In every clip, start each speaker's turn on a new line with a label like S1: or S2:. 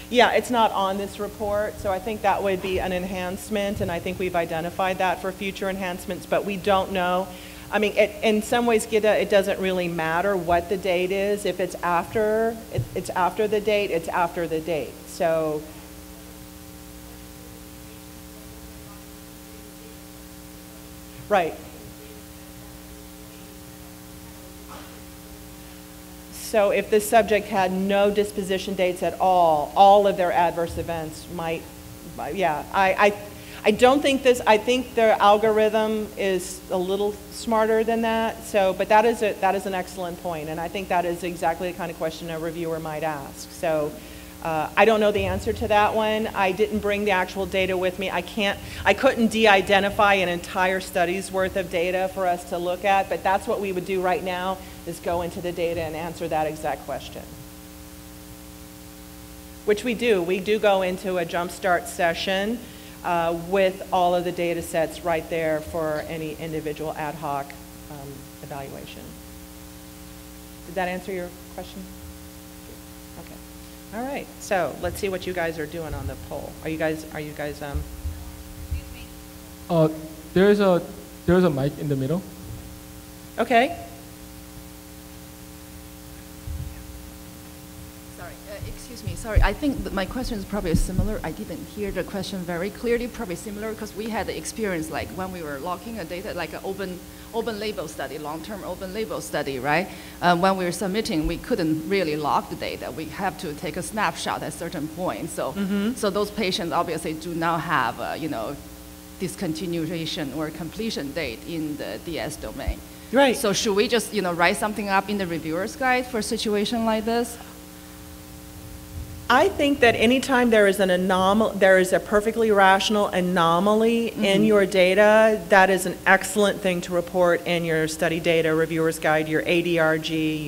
S1: Yeah, it's not on this report, so I think that would be an enhancement, and I think we've identified that for future enhancements, but we don't know. I mean, in some ways, Gita, it doesn't really matter what the date is. If it's after, it's after the date, it's after the date. So, right. So if the subject had no disposition dates at all of their adverse events might, yeah. I don't think this, I think the algorithm is a little smarter than that. So, but that is an excellent point, and I think that is exactly the kind of question a reviewer might ask. So, I don't know the answer to that one. I didn't bring the actual data with me. I couldn't de-identify an entire study's worth of data for us to look at, but that's what we would do right now, is go into the data and answer that exact question. Which we do. We do go into a jumpstart session with all of the data sets right there for any individual ad hoc evaluation. Did that answer your question? Okay. All right. So let's see what you guys are doing on the poll. Are you guys Excuse
S2: me. There's a mic in the middle.
S1: Okay.
S3: Excuse me, sorry, I think that my question is probably similar. I didn't hear the question very clearly, probably similar, because we had the experience like when we were logging a data, like an open label study, long-term open label study, right? When we were submitting, we couldn't really log the data. We have to take a snapshot at a certain point. So, so those patients obviously do not have, discontinuation or completion date in the DS domain.
S1: Right.
S3: So should we just, write something up in the reviewer's guide for a situation like this?
S1: I think that anytime there is a perfectly rational anomaly in your data, that is an excellent thing to report in your study data reviewer's guide, your ADRG,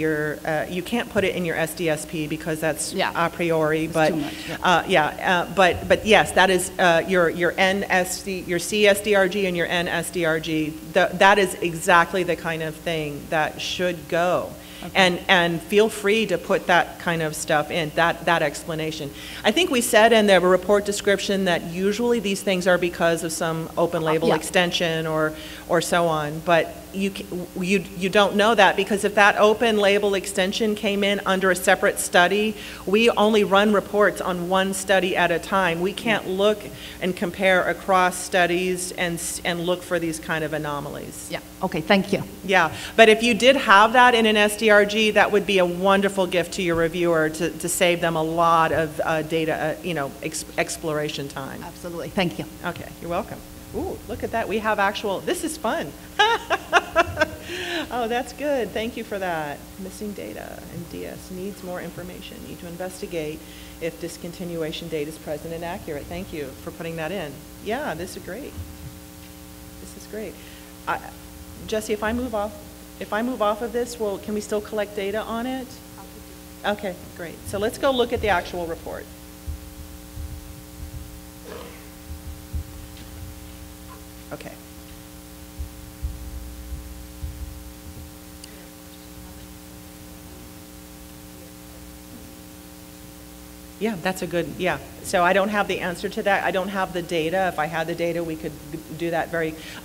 S1: you can't put it in your SDSP because that's a priori, but
S3: too much,
S1: but yes, that is your NSD, your CSDRG and your NSDRG. That is exactly the kind of thing that should go. Okay. And feel free to put that kind of stuff in, that explanation. I think we said in the report description that usually these things are because of some open label extension or so on, but you don't know that, because if that open label extension came in under a separate study, we only run reports on one study at a time. We can't look and compare across studies and look for these kind of anomalies.
S3: Yeah, okay, thank you.
S1: Yeah, but if you did have that in an SDRG, that would be a wonderful gift to your reviewer to save them a lot of data, exploration time.
S3: Absolutely, thank you.
S1: Okay, you're welcome. Ooh, look at that. We have this is fun. Oh, that's good. Thank you for that. Missing data and DS needs more information. Need to investigate if discontinuation date is present and accurate. Thank you for putting that in. Yeah, this is great. This is great. Jesse, if I move off of this, can we still collect data on it? Okay, great. So let's go look at the actual report. Okay. Yeah, that's a good, yeah. So I don't have the answer to that. I don't have the data. If I had the data, we could do that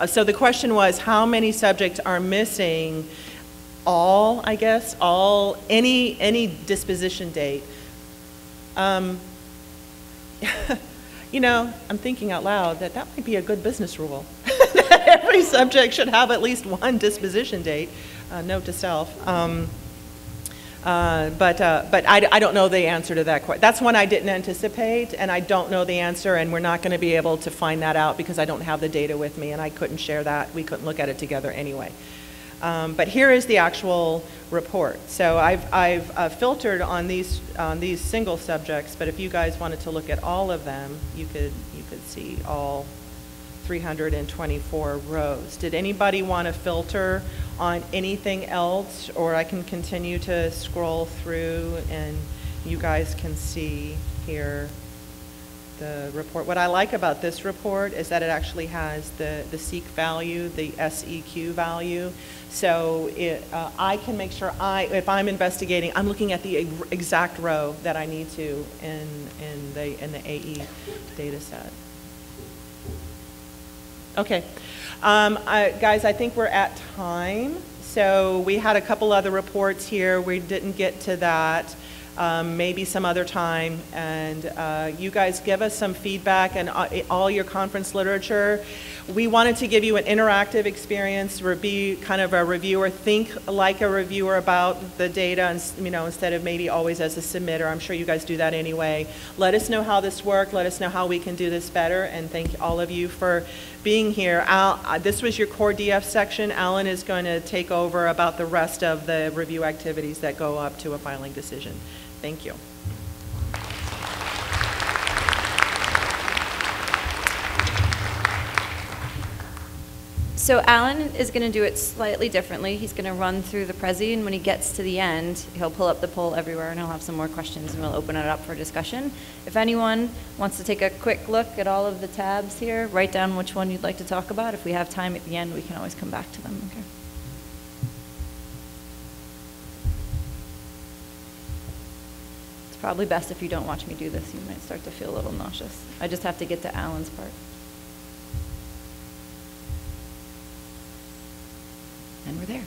S1: so the question was, how many subjects are missing any disposition date? I'm thinking out loud that might be a good business rule. That every subject should have at least one disposition date. Note to self. But I don't know the answer to that question. That's one I didn't anticipate, and I don't know the answer, and we're not going to be able to find that out because I don't have the data with me, and I couldn't share that. We couldn't look at it together anyway. But here is the actual report. So I've filtered on these single subjects, but if you guys wanted to look at all of them, you could see all 324 rows. Did anybody want to filter on anything else, or I can continue to scroll through and you guys can see here the report. What I like about this report is that it actually has the seek value, the SEQ value. So I can make sure if I'm investigating, I'm looking at the exact row that I need to in the AE data set. Okay, guys, I think we're at time. So we had a couple other reports here. We didn't get to that. Maybe some other time, and you guys give us some feedback and all your conference literature. We wanted to give you an interactive experience, be kind of a reviewer, think like a reviewer about the data, and, you know, instead of maybe always as a submitter. I'm sure you guys do that anyway. Let us know how this worked. Let us know how we can do this better, and thank all of you for being here. This was your core DF section. Alan is going to take over about the rest of the review activities that go up to a filing decision. Thank you.
S4: So Alan is going to do it slightly differently. He's going to run through the Prezi, and when he gets to the end, he'll pull up the poll everywhere, and he'll have some more questions, and we'll open it up for discussion. If anyone wants to take a quick look at all of the tabs here, write down which one you'd like to talk about. If we have time at the end, we can always come back to them. Okay. It's probably best if you don't watch me do this. You might start to feel a little nauseous. I just have to get to Alan's part. And we're there.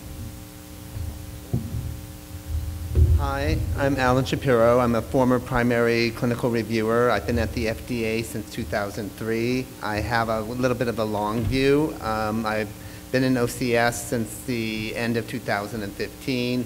S5: Hi, I'm Alan Shapiro. I'm a former primary clinical reviewer. I've been at the FDA since 2003. I have a little bit of a long view. I've been in OCS since the end of 2015.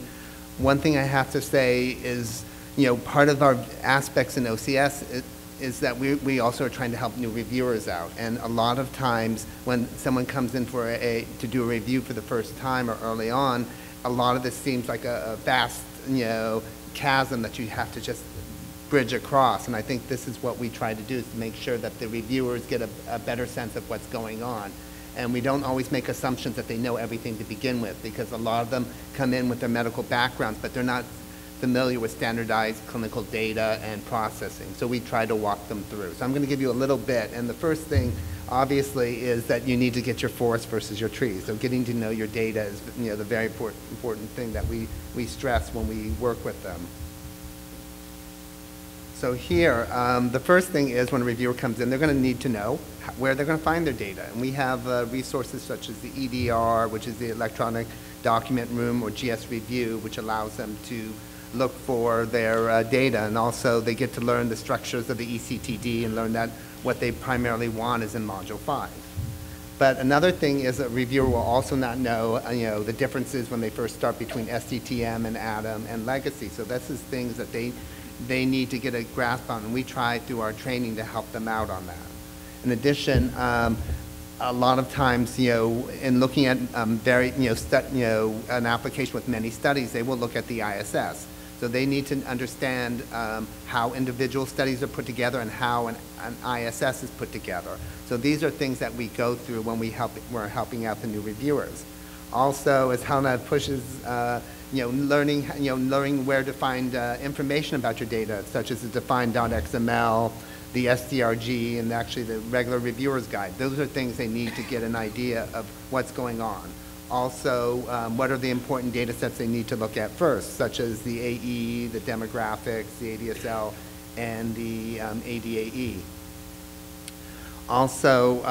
S5: One thing I have to say is, you know, part of our aspects in OCS is that we also are trying to help new reviewers out. And a lot of times when someone comes in for to do a review for the first time or early on, a lot of this seems like a vast, you know, chasm that you have to just bridge across. And I think this is what we try to do, is to make sure that the reviewers get a better sense of what's going on. And we don't always make assumptions that they know everything to begin with, because a lot of them come in with their medical backgrounds, but they're not familiar with standardized clinical data and processing. So we try to walk them through. So I'm going to give you a little bit. And the first thing, obviously, is that you need to get your forest versus your trees. So getting to know your data is, you know, the very important thing that we stress when we work with them. So here, the first thing is when a reviewer comes in, they're going to need to know where they're going to find their data. And we have resources such as the EDR, which is the Electronic Document Room, or GS Review, which allows them to look for their data, and also they get to learn the structures of the ECTD and learn that what they primarily want is in Module 5. But another thing is a reviewer will also not know, you know, the differences when they first start between SDTM and ADAM and legacy. So this is things that they need to get a grasp on, and we try through our training to help them out on that. In addition, a lot of times, you know, in looking at an application with many studies, they will look at the ISS. So they need to understand how individual studies are put together and how an ISS is put together. So these are things that we go through when we're helping out the new reviewers. Also, as Helena pushes, learning where to find information about your data, such as the defined.xml, the SDRG, and actually the regular reviewer's guide. Those are things they need to get an idea of what's going on. Also, what are the important data sets they need to look at first, such as the AE, the demographics, the ADSL, and the ADAE. Also,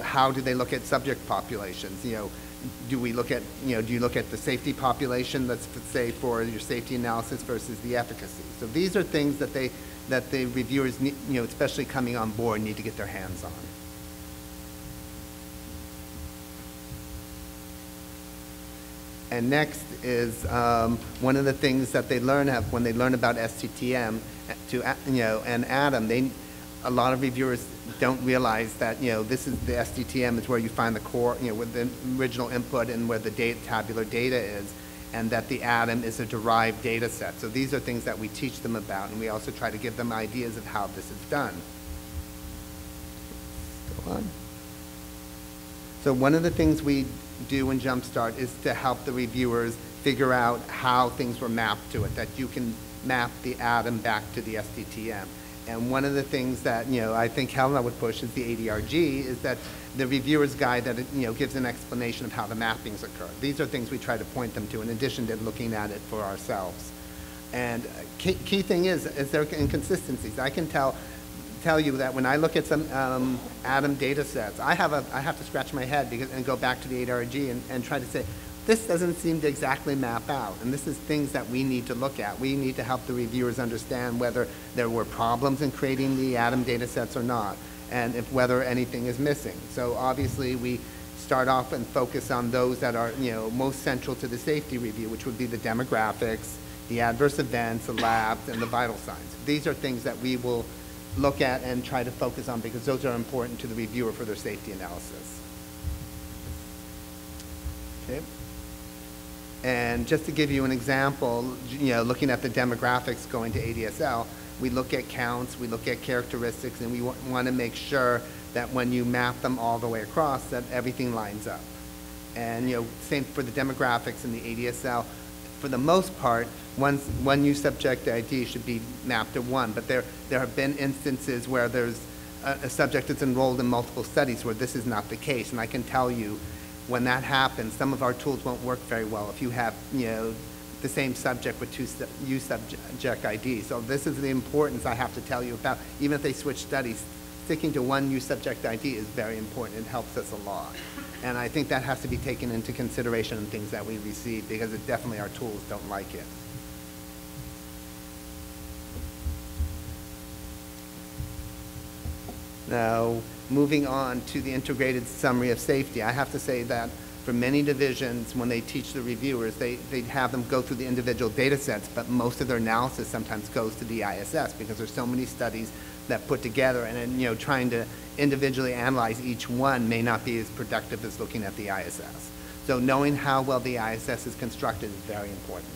S5: how do they look at subject populations? Do we look at, do you look at the safety population, let's say for your safety analysis versus the efficacy? So these are things that the reviewers need, especially coming on board, need to get their hands on. And next is one of the things that they learn when they learn about STTM and ADAM. A lot of reviewers don't realize that this is the STTM is where you find the core, with the original input and where the tabular data is, and that the ADAM is a derived data set. So these are things that we teach them about, and we also try to give them ideas of how this is done. Go on. So one of the things we do in Jumpstart is to help the reviewers figure out how things were mapped to it, that you can map the ADAM back to the STTM. And one of the things that, I think Helena would push is the ADRG, is that the reviewer's guide that, gives an explanation of how the mappings occur. These are things we try to point them to in addition to looking at it for ourselves. And key thing is there inconsistencies. I can tell you that when I look at some ADAM data sets, I have to scratch my head and go back to the ADRG and try to say, this doesn't seem to exactly map out. And this is things that we need to look at. We need to help the reviewers understand whether there were problems in creating the ADAM data sets or not, and whether anything is missing. So obviously we start off and focus on those that are most central to the safety review, which would be the demographics, the adverse events, the labs, and the vital signs. These are things that we will look at and try to focus on because those are important to the reviewer for their safety analysis. Okay. And just to give you an example, looking at the demographics going to ADSL, we look at counts, we look at characteristics, and we want to make sure that when you map them all the way across, that everything lines up. And same for the demographics in the ADSL. For the most part, one new subject ID should be mapped to one, but there have been instances where there's a subject that's enrolled in multiple studies where this is not the case, and I can tell you when that happens, some of our tools won't work very well if you have, the same subject with two subject IDs. So this is the importance I have to tell you about. Even if they switch studies, sticking to one new subject ID is very important. It helps us a lot. And I think that has to be taken into consideration in things that we receive because definitely our tools don't like it. Now, moving on to the integrated summary of safety, I have to say that for many divisions, when they teach the reviewers, they have them go through the individual data sets, but most of their analysis sometimes goes to the ISS because there's so many studies that put together, and then, trying to individually analyze each one may not be as productive as looking at the ISS. So knowing how well the ISS is constructed is very important.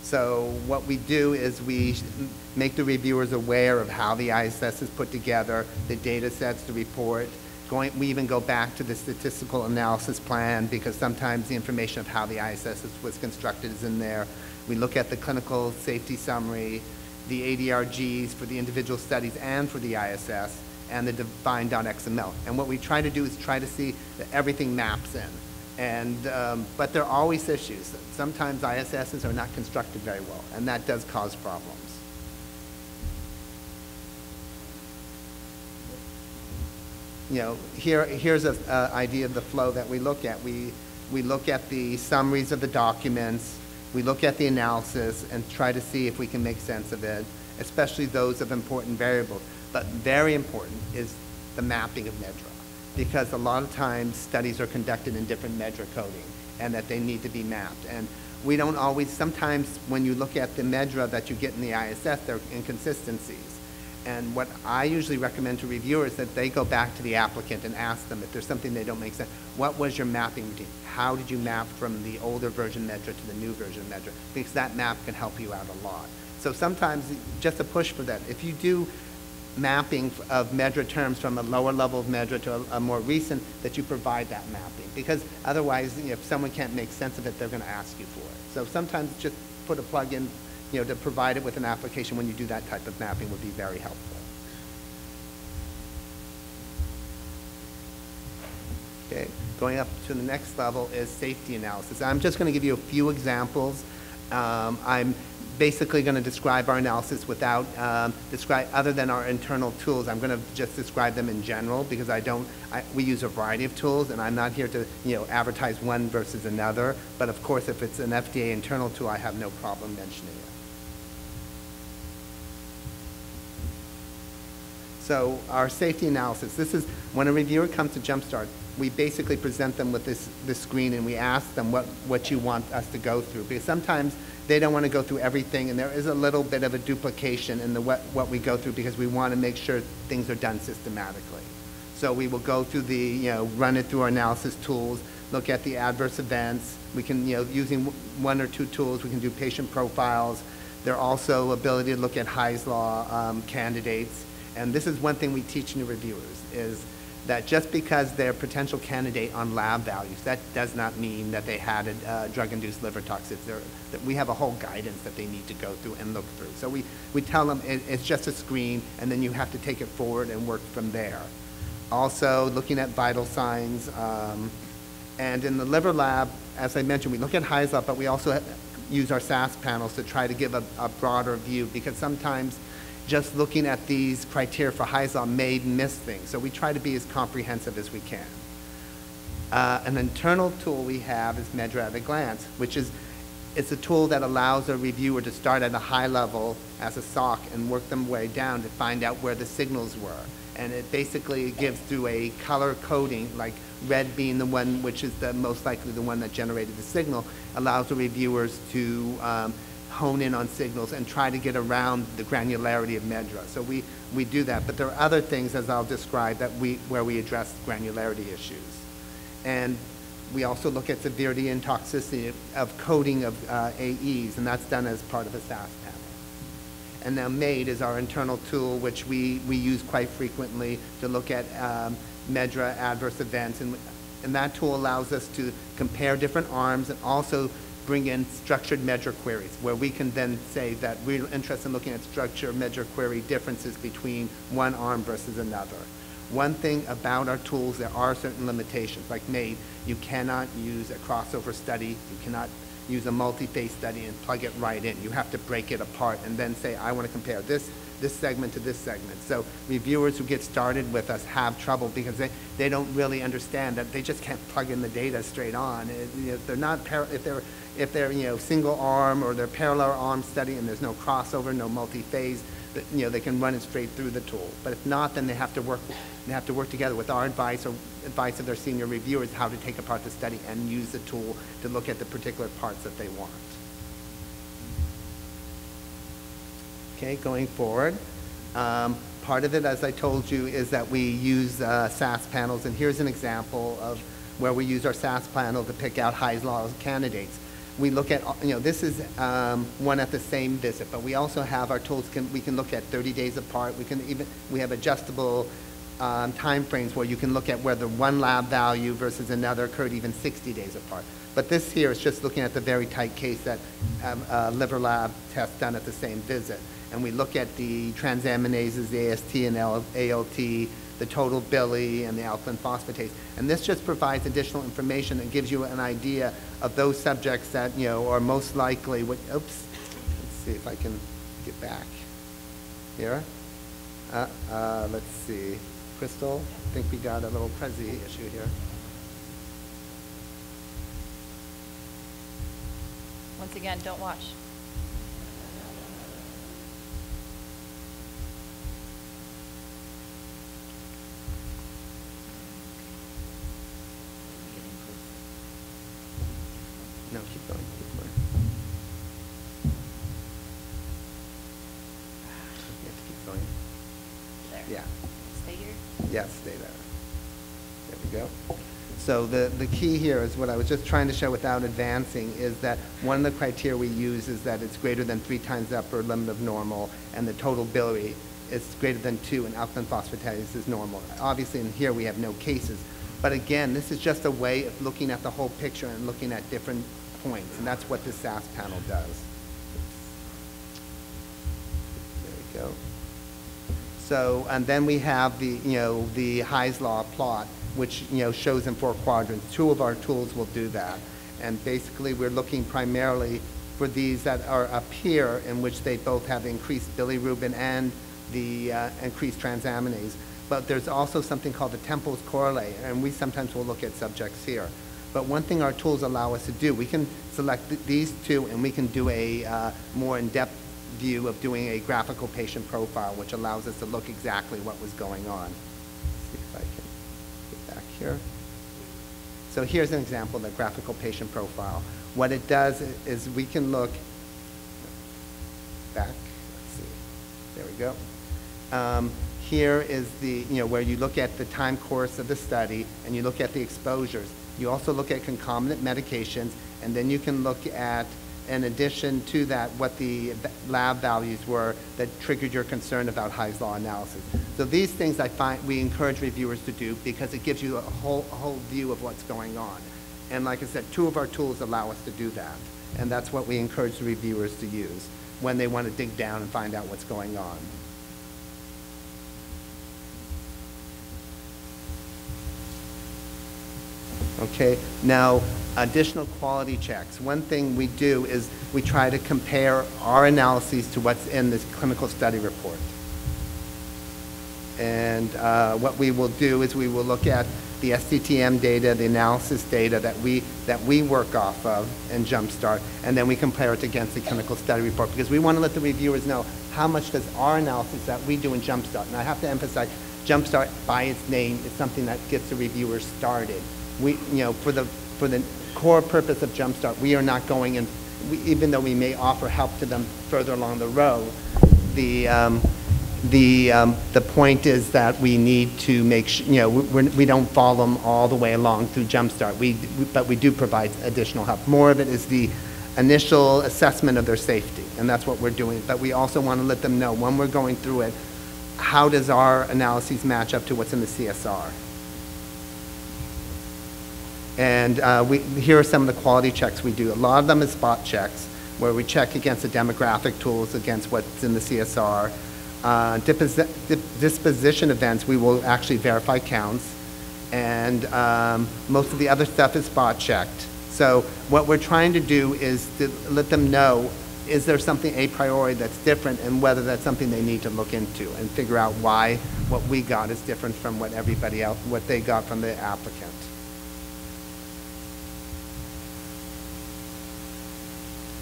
S5: So what we do is we make the reviewers aware of how the ISS is put together, the data sets, the report. We even go back to the statistical analysis plan because sometimes the information of how the ISS was constructed is in there. We look at the clinical safety summary, the ADRGs for the individual studies and for the ISS, and the define.xml. And what we try to do is try to see that everything maps in. And, but there are always issues. Sometimes ISSs are not constructed very well, and that does cause problems. Here's an idea of the flow that we look at. We look at the summaries of the documents, we look at the analysis, and try to see if we can make sense of it, especially those of important variables. But very important is the mapping of MedDRA, because a lot of times studies are conducted in different MedDRA coding and that they need to be mapped. And we don't always, sometimes when you look at the MedDRA that you get in the ISS, there are inconsistencies. And what I usually recommend to reviewers is that they go back to the applicant and ask them if there's something they don't make sense. What was your mapping routine? How did you map from the older version MedDRA to the new version MedDRA? Because that map can help you out a lot. So sometimes just a push for that. If you do mapping of MedDRA terms from a lower level of MedDRA to a more recent, that you provide that mapping. Because otherwise, if someone can't make sense of it, they're going to ask you for it. So sometimes just put a plug in, to provide it with an application when you do that type of mapping would be very helpful. Okay, going up to the next level is safety analysis. I'm just going to give you a few examples. I'm basically going to describe our analysis without other than our internal tools. I'm going to just describe them in general because we use a variety of tools, and I'm not here to advertise one versus another. But of course, if it's an FDA internal tool, I have no problem mentioning it. So our safety analysis, this is when a reviewer comes to Jumpstart, we basically present them with this screen and we ask them what you want us to go through. Because sometimes they don't want to go through everything, and there is a little bit of a duplication in what we go through because we want to make sure things are done systematically. So we will go through run it through our analysis tools, look at the adverse events. We can, using one or two tools, we can do patient profiles. There are also ability to look at Hy's Law candidates. And this is one thing we teach new reviewers is that just because they're a potential candidate on lab values, that does not mean that they had a drug-induced liver toxicity. That we have a whole guidance that they need to go through and look through. So we tell them it's just a screen, and then you have to take it forward and work from there. Also, looking at vital signs. And in the liver lab, as I mentioned, we look at Hy's Law, but we also use our SAS panels to try to give a broader view, because sometimes just looking at these criteria for Hy's Law may miss things. So we try to be as comprehensive as we can. An internal tool we have is Measure at a Glance, which is it's a tool that allows a reviewer to start at a high level as a SOC and work them way down to find out where the signals were. And it basically gives through a color coding, like red being the one which is the most likely the one that generated the signal, allows the reviewers to hone in on signals and try to get around the granularity of MedDRA. So we do that, but there are other things, as I'll describe, that where we address granularity issues. And we also look at severity and toxicity of coding of AEs, and that's done as part of a SAS panel. And now MAID is our internal tool, which we use quite frequently to look at MedDRA adverse events, and that tool allows us to compare different arms and also bring in structured measure queries, where we can then say that we're interested in looking at structured measure query differences between one arm versus another. One thing about our tools, there are certain limitations. Like MAID, you cannot use a crossover study, you cannot use a multi-phase study and plug it right in. You have to break it apart and then say, I want to compare this segment to this segment. So reviewers who get started with us have trouble because they don't really understand that they just can't plug in the data straight on. If they're not if they're single arm or they're parallel arm study and there's no crossover, no multi-phase, they can run it straight through the tool. But if not, then they have to work together with our advice or advice of their senior reviewers how to take apart the study and use the tool to look at the particular parts that they want. Okay, going forward, part of it, as I told you, is that we use SAS panels, and here's an example of where we use our SAS panel to pick out Hy's Law candidates. We look at, this is one at the same visit, but we also have our tools, we can look at 30 days apart. We have adjustable time frames where you can look at whether one lab value versus another occurred even 60 days apart. But this here is just looking at the very tight case that liver lab test done at the same visit. And we look at the transaminases, the AST and ALT, the total bili, and the alkaline phosphatase. And this just provides additional information and gives you an idea of those subjects that, are most likely, oops, let's see if I can get back here. Let's see, Crystal, I think we got a little Prezi issue here.
S4: Once again, don't watch.
S5: No, keep going, keep going. You have to keep going.
S4: There.
S5: Yeah.
S4: Stay here.
S5: Yes, stay there. There we go. So the key here is what I was just trying to show without advancing is that one of the criteria we use is that it's greater than 3 times the upper limit of normal, and the total bili is greater than 2, and alkaline phosphatase is normal. Obviously in here we have no cases. But again, this is just a way of looking at the whole picture and looking at different points, and that's what this SAS panel does. There we go. So, and then we have the, the Hy's Law plot, which, shows in 4 quadrants. 2 of our tools will do that. And basically, we're looking primarily for these that are up here, in which they both have increased bilirubin and the increased transaminase. But there's also something called the Temple's correlate, and we sometimes will look at subjects here. But one thing our tools allow us to do, we can select these 2, and we can do a more in-depth view of doing a graphical patient profile, which allows us to look exactly what was going on. Let's see if I can get back here. So here's an example of the graphical patient profile. What it does is we can look back. Let's see. There we go. Here is the, where you look at the time course of the study and you look at the exposures. You also look at concomitant medications, and then you can look at in addition to that, what the lab values were that triggered your concern about Hy's law analysis. So these things I find we encourage reviewers to do because it gives you a whole view of what's going on. And like I said, 2 of our tools allow us to do that. And that's what we encourage the reviewers to use when they want to dig down and find out what's going on. Okay, now additional quality checks. One thing we do is we try to compare our analyses to what's in this clinical study report. And what we will do is we will look at the STTM data, the analysis data that we work off of in Jumpstart, and then we compare it against the clinical study report because we want to let the reviewers know how much does our analysis that we do in Jumpstart. And I have to emphasize, Jumpstart by its name is something that gets the reviewers started. We, for the core purpose of Jumpstart, we are not going in, even though we may offer help to them further along the road, the point is that we need to make sure, we don't follow them all the way along through Jumpstart. But we do provide additional help. More of it is the initial assessment of their safety, and that's what we're doing. But we also want to let them know when we're going through it, how does our analyses match up to what's in the CSR? And here are some of the quality checks we do. A lot of them is spot checks, where we check against the demographic tools, against what's in the CSR. Disposition events, we will actually verify counts. And most of the other stuff is spot checked. So what we're trying to do is to let them know, is there something a priori that's different, and whether that's something they need to look into and figure out why what we got is different from what everybody else, what they got from the applicant.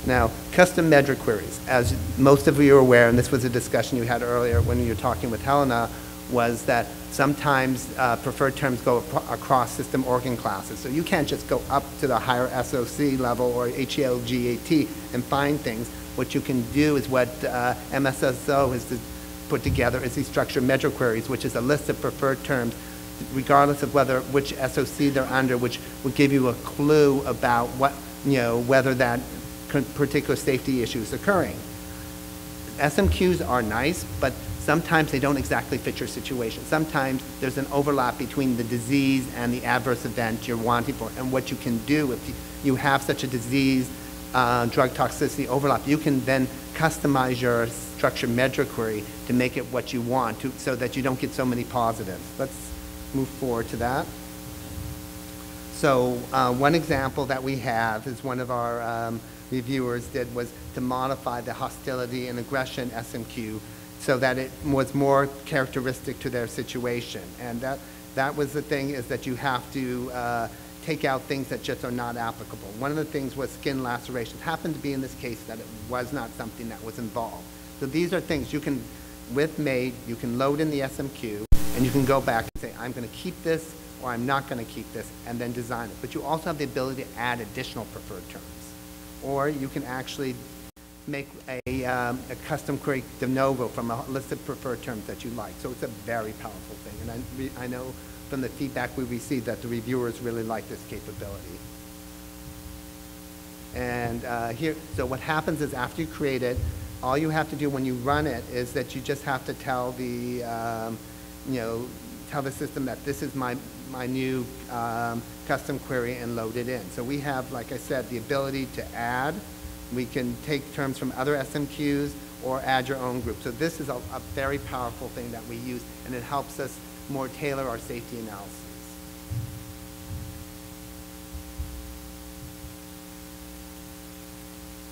S5: Now, custom measure queries. As most of you are aware, and this was a discussion you had earlier when you were talking with Helena, was that sometimes preferred terms go across system organ classes. So you can't just go up to the higher SOC level or HELGAT and find things. What you can do is what MSSO has put together is these structured measure queries, which is a list of preferred terms, regardless of which SOC they're under, which will give you a clue about what, whether that particular safety issue is occurring. SMQs are nice, but sometimes they don't exactly fit your situation. Sometimes there's an overlap between the disease and the adverse event you're wanting for. And what you can do if you have such a disease, drug toxicity overlap, you can then customize your structured measure query to make it what you want so that you don't get so many positives. Let's move forward to that. So one example that we have is one of our reviewers did was to modify the hostility and aggression SMQ so that it was more characteristic to their situation. And that was the thing, is that you have to take out things that just are not applicable. One of the things was skin lacerations. Happened to be in this case that it was not something that was involved. So these are things you can, with MAID, you can load in the SMQ and you can go back and say, I'm going to keep this or I'm not going to keep this, and then design it. But you also have the ability to add additional preferred terms. Or you can actually make a custom query de novo from a list of preferred terms that you like. So it's a very powerful thing. And I know from the feedback we received that the reviewers really like this capability. And so what happens is after you create it, all you have to do when you run it is that you just have to tell the, tell the system that this is my new custom query and load it in. So we have, like I said, the ability to add. We can take terms from other SMQs or add your own group. So this is a very powerful thing that we use, and it helps us more tailor our safety analysis.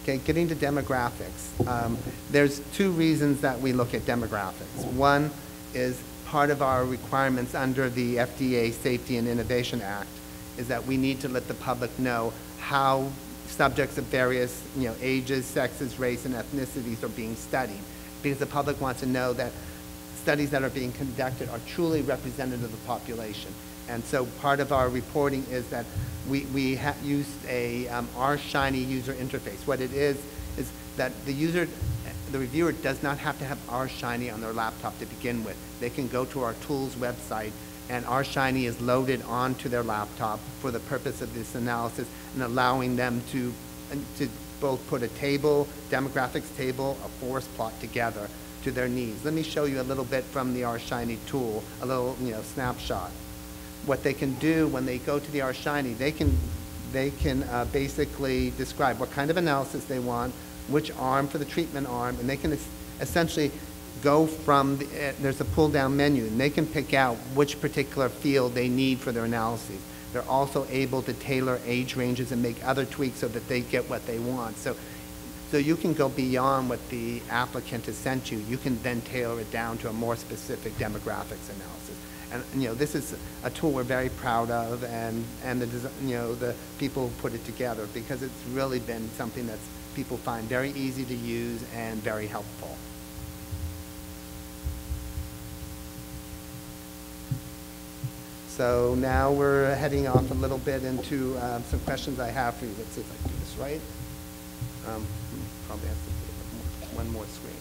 S5: Okay, getting to demographics. There's 2 reasons that we look at demographics. One is part of our requirements under the FDA Safety and Innovation Act is that we need to let the public know how subjects of various ages, sexes, race, and ethnicities are being studied, because the public wants to know that studies that are being conducted are truly representative of the population. And so part of our reporting is that we use a RShiny user interface. What it is that the reviewer does not have to have RShiny on their laptop to begin with. They can go to our tools website, and RShiny is loaded onto their laptop for the purpose of this analysis and allowing them to to both put a table, demographics table, a forest plot together to their needs. Let me show you a little bit from the RShiny tool, a little snapshot. What they can do when they go to the RShiny, they can basically describe what kind of analysis they want, which arm for the treatment arm, and they can essentially go from, there's a pull-down menu, and they can pick out which particular field they need for their analyses. They're also able to tailor age ranges and make other tweaks so that they get what they want. So you can go beyond what the applicant has sent you. You can then tailor it down to a more specific demographics analysis. And this is a tool we're very proud of, and the people who put it together, because it's really been something that's people find very easy to use and very helpful. So now we're heading off a little bit into some questions I have for you. Let's see if I can do this right. Probably have to do one more screen.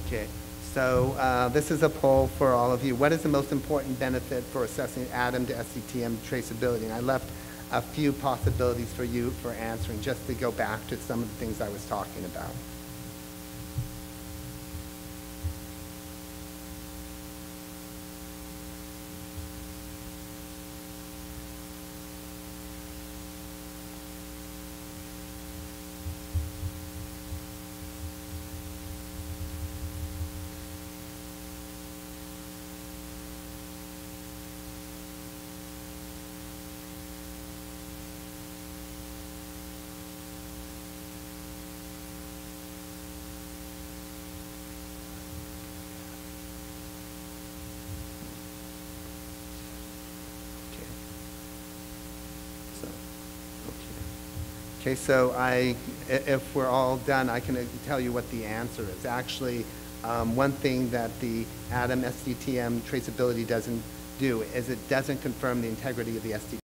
S5: Okay, so this is a poll for all of you. What is the most important benefit for assessing ADAM to SCTM traceability? And I left a few possibilities for you for answering, just to go back to some of the things I was talking about. Okay, so if we're all done, I can tell you what the answer is. Actually, one thing that the ADAM SCTM traceability doesn't do is it doesn't confirm the integrity of the SCTM.